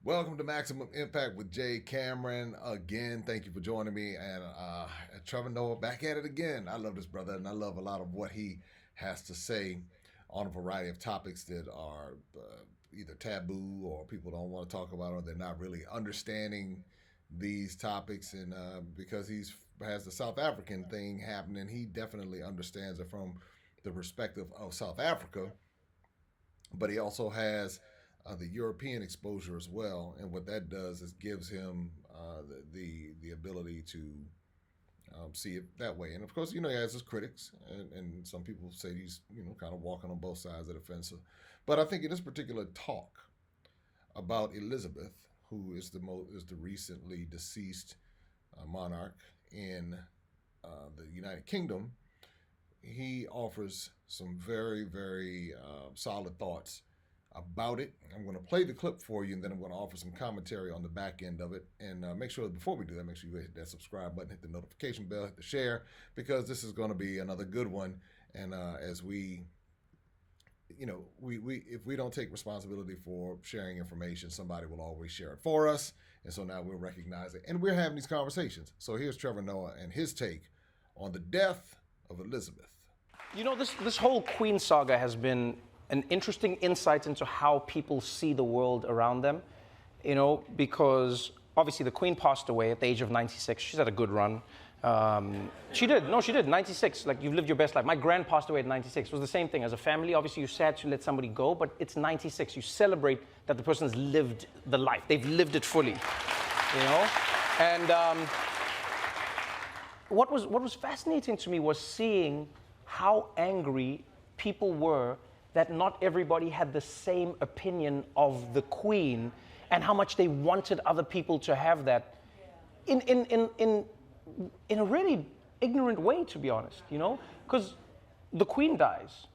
Welcome to Maximum Impact with Jay Cameron. Again, thank you for joining me. And Trevor Noah back at it again. I love this brother, and I love a lot of what he has to say on a variety of topics that are either taboo or people don't want to talk about, or they're not really understanding these topics. And because he has the South African thing happening, he definitely understands it from the perspective of South Africa. But he also has the European exposure as well, and what that does is gives him the ability to see it that way. And of course, he has his critics, and some people say he's kind of walking on both sides of the fence. But I think in this particular talk about Elizabeth, who is the recently deceased monarch in the United Kingdom, he offers some very, very solid thoughts about it. I'm going to play the clip for you, and then I'm going to offer some commentary on the back end of it. And make sure, before we do that, make sure you hit that subscribe button, hit the notification bell, hit the share, because this is going to be another good one. And as we if we don't take responsibility for sharing information, somebody will always share it for us. And so now we'll recognize it, and we're having these conversations. So here's Trevor Noah and his take on the death of Elizabeth. This whole Queen saga has been an interesting insight into how people see the world around them, because obviously the Queen passed away at the age of 96. She's had a good run. She did, 96. Like, you've lived your best life. My grand passed away at 96. It was the same thing. As a family, obviously you're sad to let somebody go, but it's 96. You celebrate that the person's lived the life. They've lived it fully, And what was fascinating to me was seeing how angry people were that not everybody had the same opinion of the Queen, and how much they wanted other people to have that in a really ignorant way, to be honest, because the Queen dies.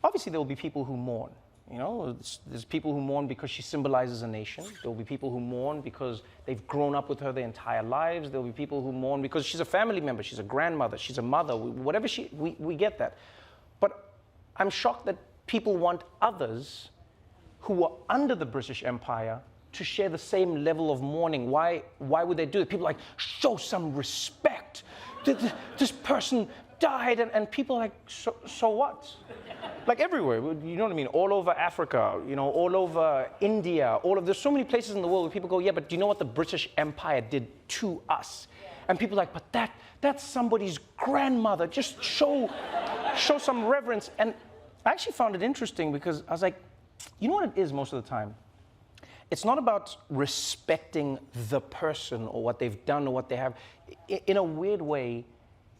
Obviously, there will be people who mourn. There's people who mourn because she symbolizes a nation. There will be people who mourn because they've grown up with her their entire lives. There will be people who mourn because she's a family member, she's a grandmother, she's a mother, whatever we get that. But I'm shocked that people want others who were under the British Empire to share the same level of mourning. Why would they do it? People are like, show some respect. This person died, and people are like, so what? Like everywhere, you know what I mean? All over Africa, all over India, there's so many places in the world where people go, yeah, but do you know what the British Empire did to us? And people are like, but that's somebody's grandmother. Just show some reverence. And I actually found it interesting because I was like, you know what it is most of the time? It's not about respecting the person or what they've done or what they have. In a weird way,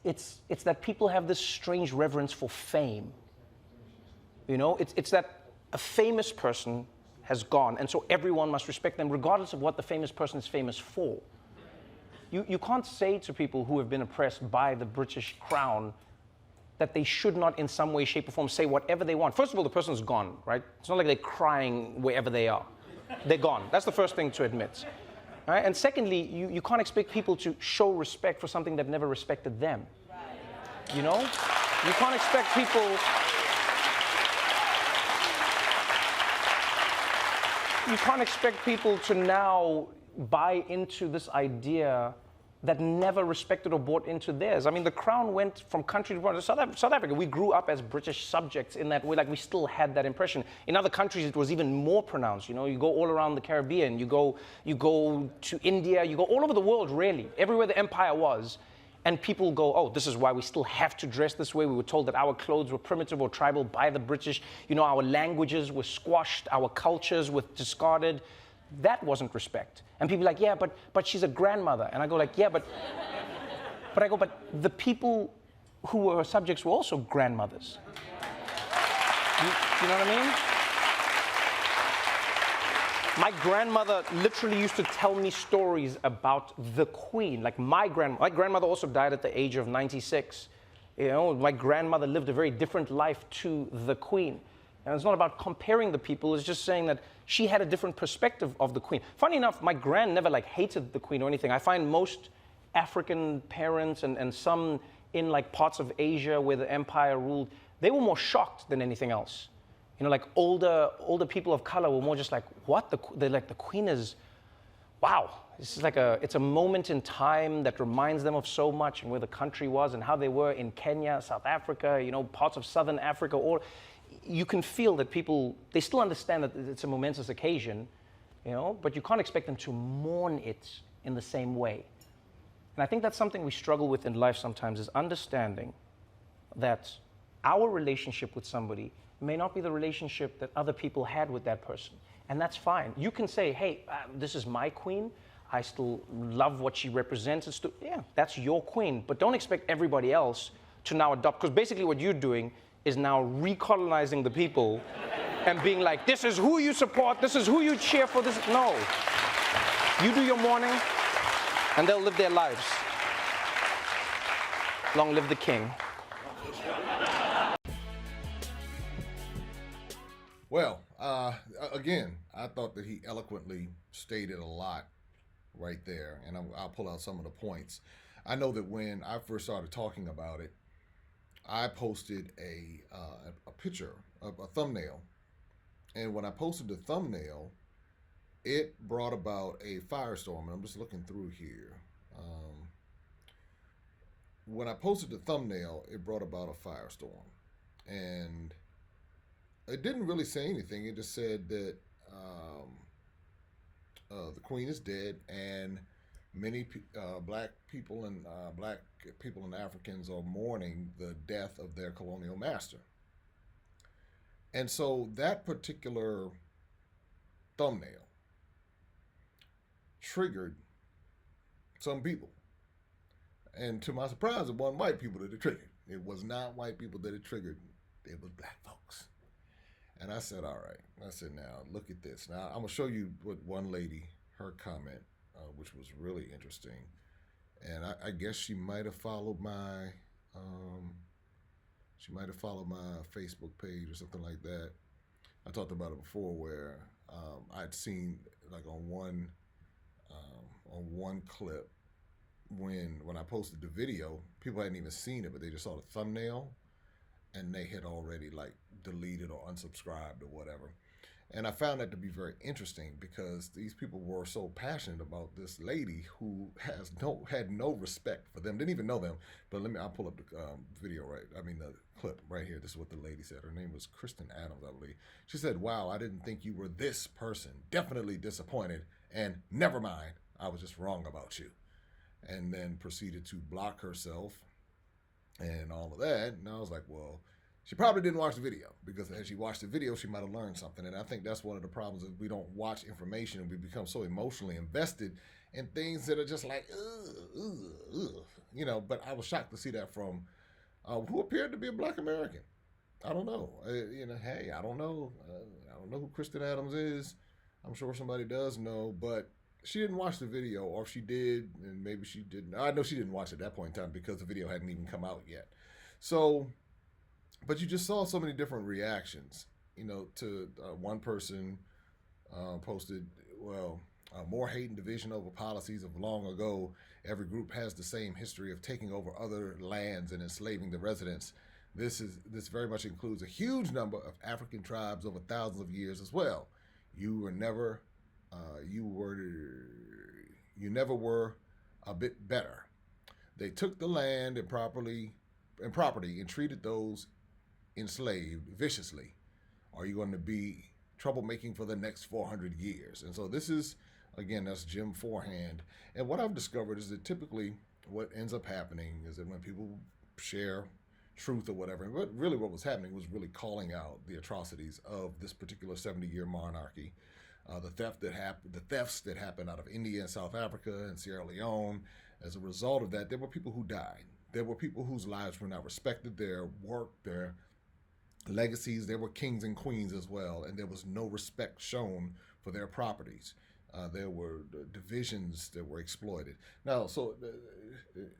it's that people have this strange reverence for fame. It's that a famous person has gone, and so everyone must respect them regardless of what the famous person is famous for. You can't say to people who have been oppressed by the British Crown that they should not in some way, shape, or form say whatever they want. First of all, the person's gone, right? It's not like they're crying wherever they are. They're gone. That's the first thing to admit. Right? And secondly, you can't expect people to show respect for something that never respected them. You can't expect people... You can't expect people to now buy into this idea that never respected or bought into theirs. I mean, the crown went from country to country. South Africa, we grew up as British subjects in that way, like we still had that impression. In other countries, it was even more pronounced. You go all around the Caribbean, you go to India, you go all over the world, really, everywhere the empire was. And people go, oh, this is why we still have to dress this way. We were told that our clothes were primitive or tribal by the British. Our languages were squashed, our cultures were discarded. That wasn't respect. And people are like, yeah, but she's a grandmother. And I go like, yeah, but the people who were her subjects were also grandmothers. You know what I mean? My grandmother literally used to tell me stories about the Queen. Like my grandmother also died at the age of 96. My grandmother lived a very different life to the Queen. And it's not about comparing the people, it's just saying that she had a different perspective of the Queen. Funny enough, my gran never hated the Queen or anything. I find most African parents and some in parts of Asia where the empire ruled, they were more shocked than anything else. Older people of color were more just like, what? They're like, the Queen is wow, this is like it's a moment in time that reminds them of so much and where the country was and how they were in Kenya, South Africa, parts of Southern Africa. Or you can feel that people, they still understand that it's a momentous occasion, but you can't expect them to mourn it in the same way. And I think that's something we struggle with in life sometimes, is understanding that our relationship with somebody may not be the relationship that other people had with that person. And that's fine. You can say, hey, this is my queen. I still love what she represents. Yeah, that's your queen. But don't expect everybody else to now adopt, because basically what you're doing is now recolonizing the people and being like, this is who you support, this is who you cheer for. No. You do your mourning, and they'll live their lives. Long live the king. Well, again, I thought that he eloquently stated a lot right there, and I'll pull out some of the points. I know that when I first started talking about it, I posted a picture, a thumbnail, and when I posted the thumbnail, it brought about a firestorm, and I'm just looking through here. When I posted the thumbnail, it brought about a firestorm, and it didn't really say anything. It just said that the queen is dead, and many black people and Africans are mourning the death of their colonial master. And so that particular thumbnail triggered some people. And to my surprise, it wasn't white people that it triggered. It was not white people that it triggered. It was black folks. And I said, all right. I said, now, look at this. Now, I'm going to show you what one lady, her comment, which was really interesting. And I guess she might have followed my Facebook page or something like that. I talked about it before, where I'd seen, like, on one clip, when I posted the video, people hadn't even seen it, but they just saw the thumbnail, and they had already, like, deleted or unsubscribed or whatever. And I found that to be very interesting, because these people were so passionate about this lady who had no respect for them, didn't even know them. But I'll pull up the the clip right here. This is what the lady said. Her name was Kristen Adams, I believe. She said, "Wow, I didn't think you were this person. Definitely disappointed. And never mind, I was just wrong about you." And then proceeded to block herself and all of that. And I was like, well, she probably didn't watch the video, because as she watched the video, she might have learned something. And I think that's one of the problems, is we don't watch information, and we become so emotionally invested in things that are just like, But I was shocked to see that from who appeared to be a black American. I don't know. Hey, I don't know. I don't know who Kristen Adams is. I'm sure somebody does know, but she didn't watch the video, or if she did, and maybe she didn't. I know she didn't watch it at that point in time, because the video hadn't even come out yet. So, but you just saw so many different reactions. To one person posted, well, more hate and division over policies of long ago. Every group has the same history of taking over other lands and enslaving the residents. This very much includes a huge number of African tribes over thousands of years as well. You never were a bit better. They took the land and property and treated those enslaved viciously. Are you going to be troublemaking for the next 400 years? And so this is, again, that's Jim Forehand. And what I've discovered is that typically what ends up happening is that when people share truth or whatever, but really what was happening was really calling out the atrocities of this particular 70-year monarchy. The thefts that happened out of India and South Africa and Sierra Leone. As a result of that, there were people who died. There were people whose lives were not respected, their work, their legacies. There were kings and queens as well, and there was no respect shown for their properties. There were divisions that were exploited. Now, so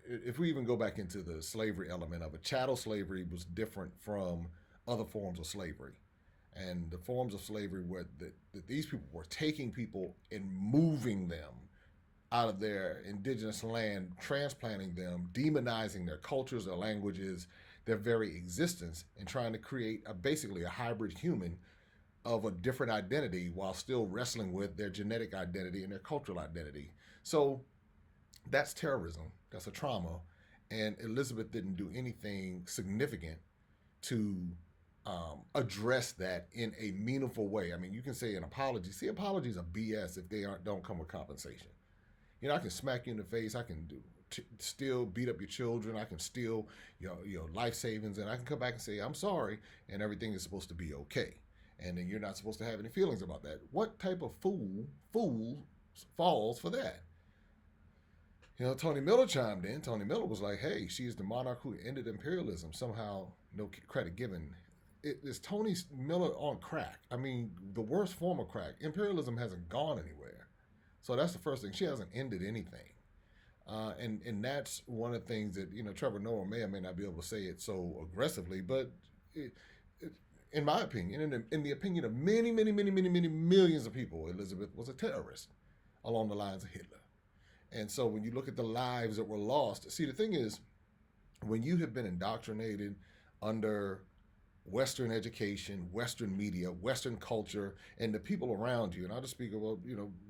if we even go back into the slavery element of it, chattel slavery was different from other forms of slavery. And the forms of slavery were that these people were taking people and moving them out of their indigenous land, transplanting them, demonizing their cultures, their languages, their very existence, and trying to create basically a hybrid human of a different identity while still wrestling with their genetic identity and their cultural identity. So that's terrorism. That's a trauma. And Elizabeth didn't do anything significant to address that in a meaningful way. I mean, you can say an apology. See, apologies are BS if they don't come with compensation. I can smack you in the face. I can still beat up your children. I can steal your life savings, and I can come back and say I'm sorry, and everything is supposed to be okay. And then you're not supposed to have any feelings about that. What type of fool falls for that? Tony Miller chimed in. Tony Miller was like, hey, she is the monarch who ended imperialism. Somehow, no credit given. Is Tony Miller on crack? I mean, the worst form of crack. Imperialism hasn't gone anywhere. So that's the first thing. She hasn't ended anything. And that's one of the things that, Trevor Noah may or may not be able to say it so aggressively, but in my opinion, in the opinion of many, many, many, many, many millions of people, Elizabeth was a terrorist along the lines of Hitler. And so when you look at the lives that were lost, see, the thing is, when you have been indoctrinated under Western education, Western media, Western culture, and the people around you, and I'll just speak about,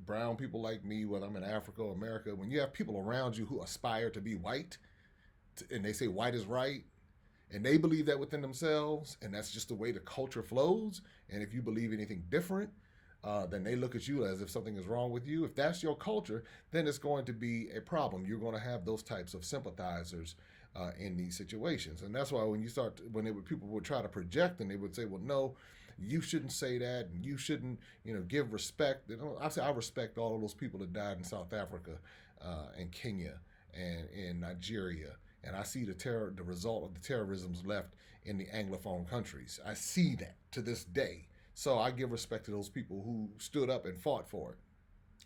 brown people like me, whether I'm in Africa or America, when you have people around you who aspire to be white, and they say white is right, and they believe that within themselves, and that's just the way the culture flows, and if you believe anything different, then they look at you as if something is wrong with you. If that's your culture, then it's going to be a problem. You're going to have those types of sympathizers in these situations. And that's why when people would try to project and they would say, well, no, you shouldn't say that, and you shouldn't, give respect. I say I respect all of those people that died in South Africa and Kenya and in Nigeria. And I see the result of the terrorisms left in the Anglophone countries. I see that to this day. So I give respect to those people who stood up and fought for it.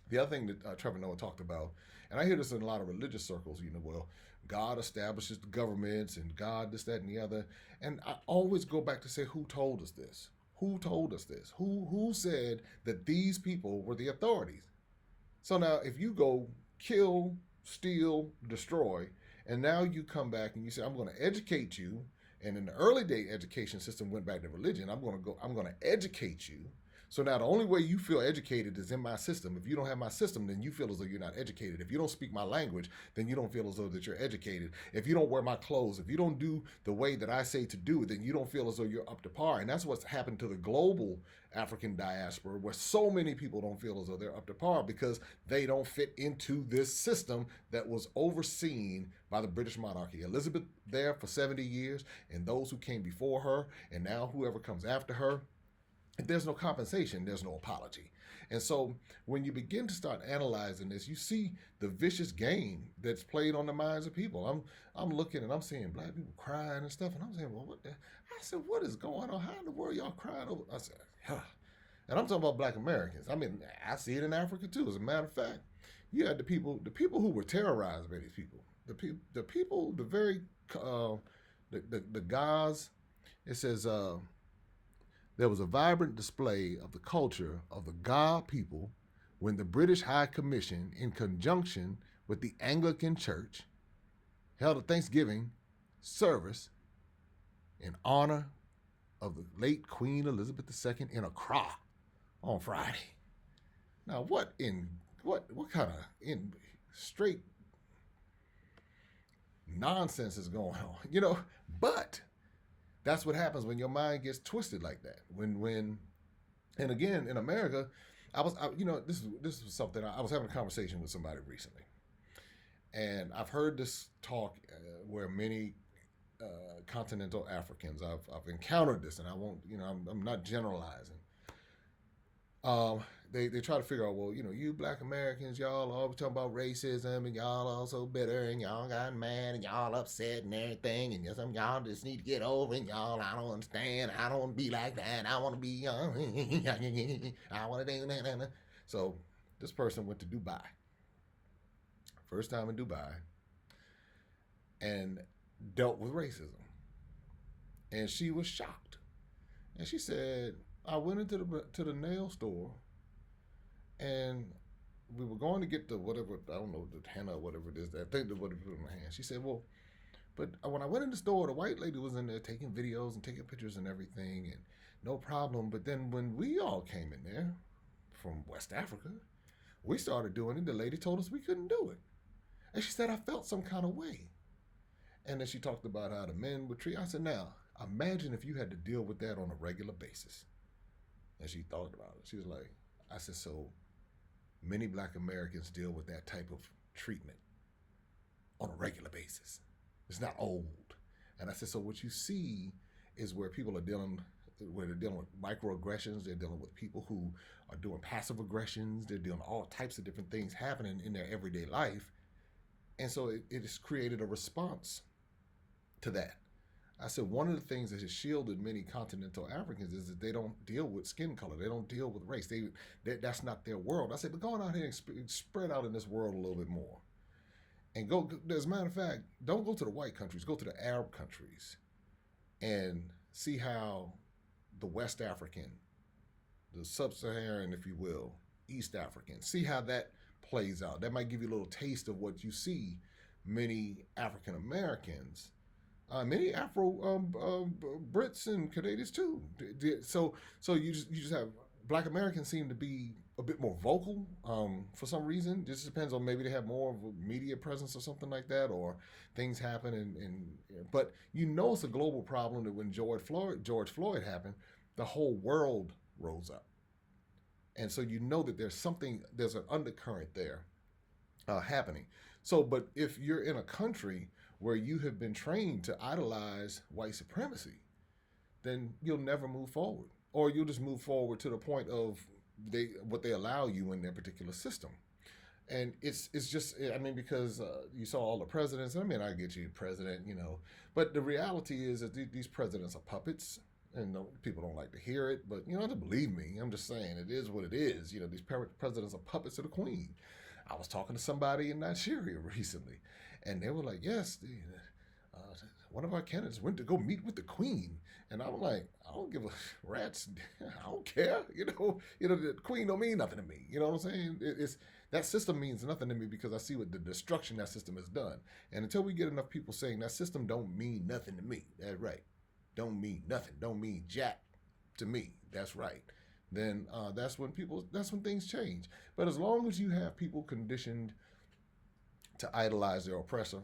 The other thing that Trevor Noah talked about, and I hear this in a lot of religious circles, well, God establishes the governments and God this, that, and the other. And I always go back to say, who told us this? Who told us this? Who said that these people were the authorities? So now if you go kill, steal, destroy, and now you come back and you say, I'm going to educate you. And in the early day education system went back to religion. I'm going to educate you. So now the only way you feel educated is in my system. If you don't have my system, then you feel as though you're not educated. If you don't speak my language, then you don't feel as though that you're educated. If you don't wear my clothes, if you don't do the way that I say to do, then you don't feel as though you're up to par. And that's what's happened to the global African diaspora, where so many people don't feel as though they're up to par because they don't fit into this system that was overseen by the British monarchy. Elizabeth there for 70 years, and those who came before her, and now whoever comes after her. If there's no compensation, there's no apology. And so when you begin to start analyzing this, you see the vicious game that's played on the minds of people. I'm looking and I'm seeing black people crying and stuff, and I'm saying, well, I said, what is going on? How in the world y'all crying over? I said, huh. And I'm talking about black Americans. I mean, I see it in Africa too. As a matter of fact, you had the people who were terrorized by these people. The guys. It says. There was a vibrant display of the culture of the Ga people when the British High Commission, in conjunction with the Anglican Church, held a Thanksgiving service in honor of the late Queen Elizabeth II in Accra on Friday. Now, what kind of straight nonsense is going on? But that's what happens when your mind gets twisted like that. When and again in America, this was something I was having a conversation with somebody recently, and I've heard this talk where many continental Africans I've encountered this, and I won't I'm not generalizing. They try to figure out, well, you black Americans, y'all always talking about racism, and y'all all so bitter, and y'all got mad, and y'all upset and everything, and some y'all just need to get over, and y'all, I don't understand, I don't want to be like that, I want to be, I want to do that. So this person went to Dubai, first time in Dubai, and dealt with racism, and she was shocked, and she said, I went into the nail store, and we were going to get the whatever, I don't know, the henna or whatever it is, that thing that would put in my hand. She said, well, but when I went in the store, the white lady was in there taking videos and taking pictures and everything, and no problem. But then when we all came in there from West Africa, we started doing it. The lady told us we couldn't do it. And she said, I felt some kind of way. And then she talked about how the men would treat. I said, now, imagine if you had to deal with that on a regular basis. And she thought about it. She was like, I said, so many black Americans deal with that type of treatment on a regular basis. It's not old. And I said, so what you see is where people are dealing, where they're dealing with microaggressions, they're dealing with people who are doing passive aggressions, they're doing all types of different things happening in their everyday life. And so it has created a response to that. I said, one of the things that has shielded many continental Africans is that they don't deal with skin color. They don't deal with race. That's not their world. I said, but go on out here and spread out in this world a little bit more. And go, as a matter of fact, don't go to the white countries, go to the Arab countries and see how the West African, the sub-Saharan, if you will, East African, see how that plays out. That might give you a little taste of what you see many African Americans, many Afro Brits and Canadians too. So you just have Black Americans seem to be a bit more vocal for some reason. It just depends on, maybe they have more of a media presence or something like that, or things happen. But you know it's a global problem that when George Floyd happened, the whole world rose up. And so you know that there's an undercurrent there happening. So, but if you're in a country where you have been trained to idolize white supremacy, then you'll never move forward. Or you'll just move forward to the point of what they allow you in their particular system. And it's just, I mean, because you saw all the presidents. I mean, I get you, president, but the reality is that these presidents are puppets. And people don't like to hear it, but you don't have to believe me. I'm just saying it is what it is. These presidents are puppets of the Queen. I was talking to somebody in Nigeria recently, and they were like, yes, one of our candidates went to go meet with the Queen. And I'm like, I don't give a rat's, I don't care. The Queen don't mean nothing to me. You know what I'm saying? That system means nothing to me because I see what the destruction that system has done. And until we get enough people saying that system don't mean nothing to me, that's right. Don't mean nothing. Don't mean jack to me. That's right. Then that's when things change. But as long as you have people conditioned to idolize their oppressor,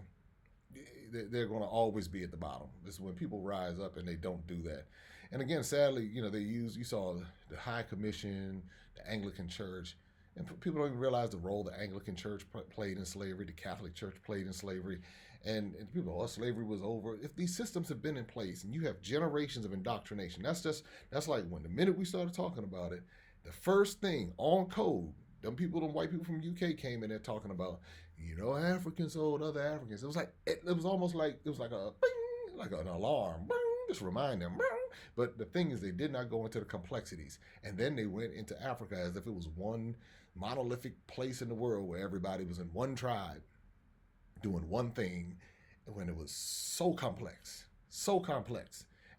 they're going to always be at the bottom. This is when people rise up and they don't do that. And again, sadly, you saw the High Commission, the Anglican Church, and people don't even realize the role the Anglican Church played in slavery, the Catholic Church played in slavery. And people, slavery was over. If these systems have been in place and you have generations of indoctrination, that's like when the minute we started talking about it, the first thing on code, them white people from UK came in there talking about, Africans sold other Africans. It was like, it was almost like, it was like a bing, like an alarm, bing, just remind them. Bing. But the thing is, they did not go into the complexities. And then they went into Africa as if it was one monolithic place in the world where everybody was in one tribe, doing one thing, when it was so complex.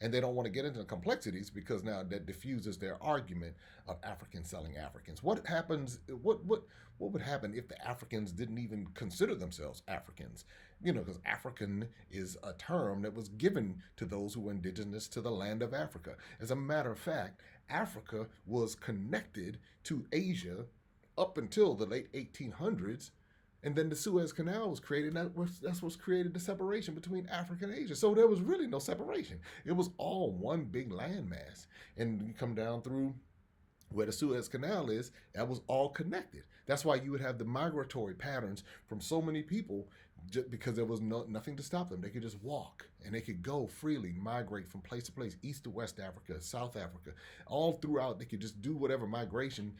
And they don't want to get into the complexities because now that diffuses their argument of Africans selling Africans. What would happen if the Africans didn't even consider themselves Africans? Because African is a term that was given to those who were indigenous to the land of Africa. As a matter of fact, Africa was connected to Asia up until the late 1800s. And then the Suez Canal was created. That's what's created the separation between Africa and Asia. So there was really no separation. It was all one big landmass. And you come down through where the Suez Canal is, that was all connected. That's why you would have the migratory patterns from so many people, just because there was nothing to stop them. They could just walk and they could go freely, migrate from place to place, East to West Africa, South Africa, all throughout. They could just do whatever migration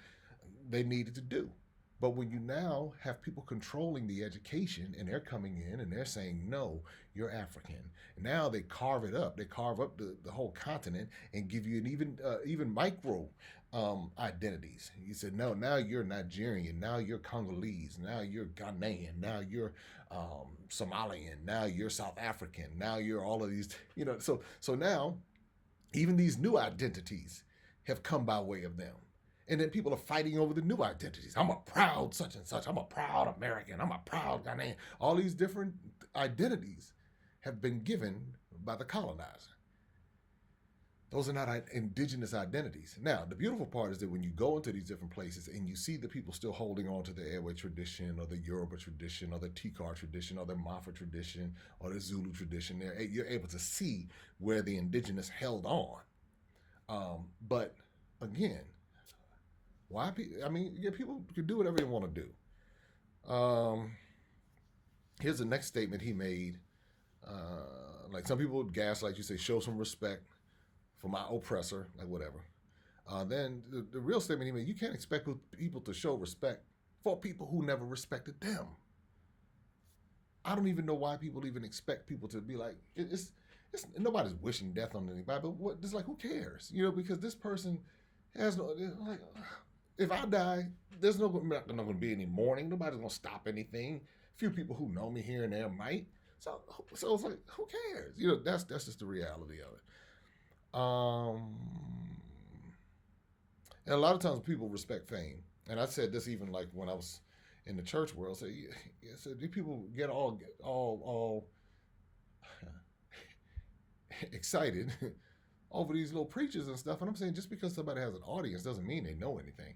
they needed to do. But when you now have people controlling the education and they're coming in and they're saying, no, you're African. Now they carve it up. They carve up the whole continent and give you an even micro identities. You said, no, now you're Nigerian. Now you're Congolese. Now you're Ghanaian. Now you're Somalian. Now you're South African. Now you're all of these, So now even these new identities have come by way of them. And then people are fighting over the new identities. I'm a proud such and such. I'm a proud American. I'm a proud Ghanaian. All these different identities have been given by the colonizer. Those are not indigenous identities. Now, the beautiful part is that when you go into these different places and you see the people still holding on to the Ewe tradition or the Yoruba tradition or the Tikar tradition or the Mafa tradition or the Zulu tradition, you're able to see where the indigenous held on. But again, why people? I mean, yeah, people can do whatever they want to do. Here's the next statement he made. Like some people gaslight you, say, show some respect for my oppressor, like whatever. Then the real statement he made, you can't expect people to show respect for people who never respected them. I don't even know why people even expect people to be like, it's nobody's wishing death on anybody, but what, it's like, who cares? You know, because this person has no, like, if I die, there's not going to be any mourning. Nobody's going to stop anything. A few people who know me here and there might. So it's like, who cares? You know, that's just the reality of it. And a lot of times people respect fame, and I said this even like when I was in the church world. So these people get all excited over these little preachers and stuff, and I'm saying just because somebody has an audience doesn't mean they know anything.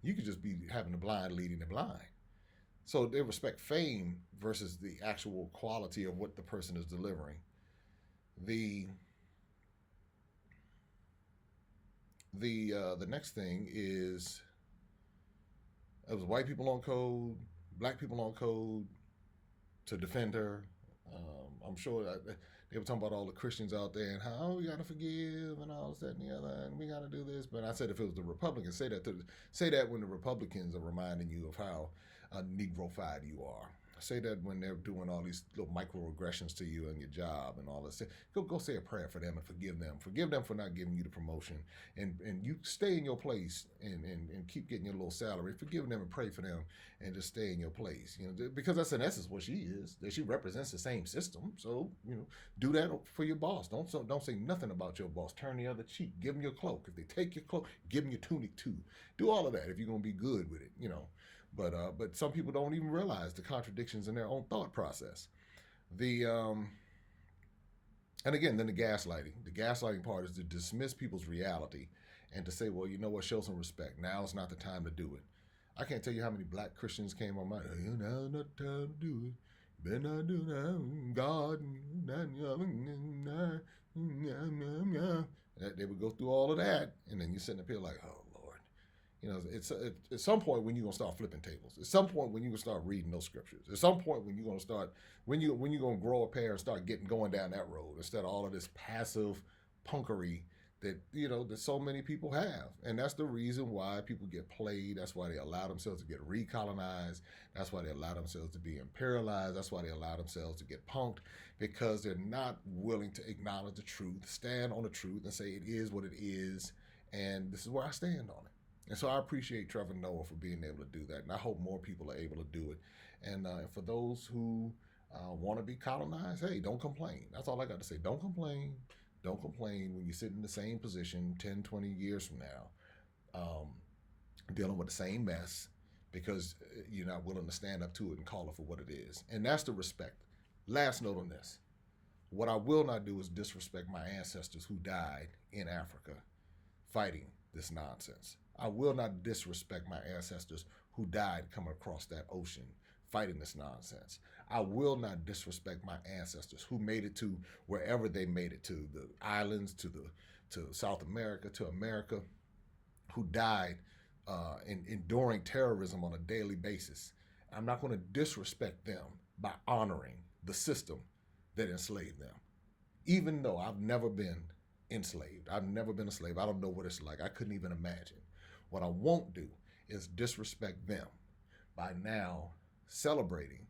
You could just be having the blind leading the blind. So they respect fame versus the actual quality of what the person is delivering. The next thing is it was white people on code, black people on code to defend her. I'm sure they were talking about all the Christians out there and how we got to forgive and all this, that, and the other, and we got to do this. But I said if it was the Republicans, say that when the Republicans are reminding you of how Negrofied you are. Say that when they're doing all these little microaggressions to you and your job and all this. Go say a prayer for them and forgive them. Forgive them for not giving you the promotion. And you stay in your place and keep getting your little salary. Forgive them and pray for them and just stay in your place. You know, because that's in essence what she is. That she represents the same system. So, you know, do that for your boss. Don't say nothing about your boss. Turn the other cheek. Give them your cloak. If they take your cloak, give them your tunic too. Do all of that if you're going to be good with it, you know. But some people don't even realize the contradictions in their own thought process. And again, then the gaslighting. The gaslighting part is to dismiss people's reality and to say, well, you know what, show some respect. Now is not the time to do it. I can't tell you how many black Christians came on my, now's not the time to do it. Better not do that. God. They would go through all of that, and then you're sitting up here like, oh, you know, it's at some point when you're gonna start flipping tables. At some point when you're gonna start reading those scriptures. At some point when you're gonna start when you're gonna grow a pair and start going down that road instead of all of this passive punkery that that so many people have. And that's the reason why people get played. That's why they allow themselves to get recolonized. That's why they allow themselves to be imperialized. That's why they allow themselves to get punked, because they're not willing to acknowledge the truth, stand on the truth, and say it is what it is, and this is where I stand on it. And so I appreciate Trevor Noah for being able to do that. And I hope more people are able to do it. And for those who want to be colonized, hey, don't complain. That's all I got to say. Don't complain. Don't complain when you sit in the same position 10, 20 years from now, dealing with the same mess because you're not willing to stand up to it and call it for what it is. And that's the respect. Last note on this. What I will not do is disrespect my ancestors who died in Africa fighting this nonsense. I will not disrespect my ancestors who died coming across that ocean fighting this nonsense. I will not disrespect my ancestors who made it to wherever they made it to, the islands, to South America, to America, who died in enduring terrorism on a daily basis. I'm not going to disrespect them by honoring the system that enslaved them, even though I've never been enslaved. I've never been a slave. I don't know what it's like. I couldn't even imagine. What I won't do is disrespect them by now celebrating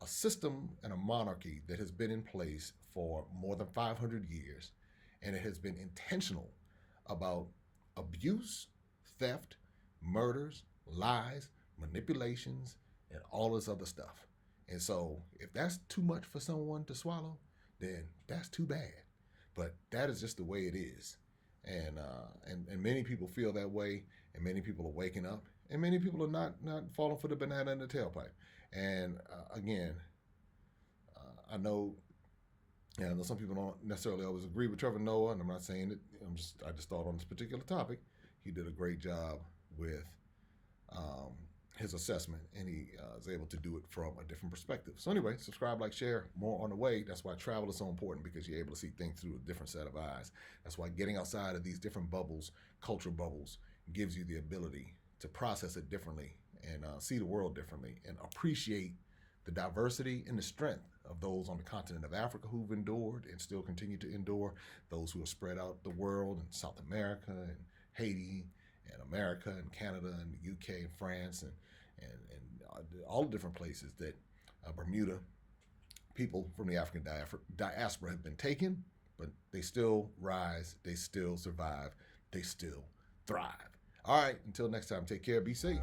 a system and a monarchy that has been in place for more than 500 years, and it has been intentional about abuse, theft, murders, lies, manipulations, and all this other stuff. And so if that's too much for someone to swallow, then that's too bad. But that is just the way it is. And many people feel that way, and many people are waking up, and many people are not falling for the banana in the tailpipe. And again, I know And I know some people don't necessarily always agree with Trevor Noah, and I'm not saying it. I just thought on this particular topic, he did a great job with his assessment, and he is able to do it from a different perspective. So anyway, subscribe, like, share. More on the way. That's why travel is so important, because you're able to see things through a different set of eyes. That's why getting outside of these different bubbles, cultural bubbles, gives you the ability to process it differently and see the world differently and appreciate the diversity and the strength of those on the continent of Africa who've endured and still continue to endure, those who are spread out the world in South America and Haiti and America and Canada and the UK and France and all the different places that Bermuda, people from the African diaspora have been taken, but they still rise, they still survive, they still thrive. All right, until next time, take care, be safe.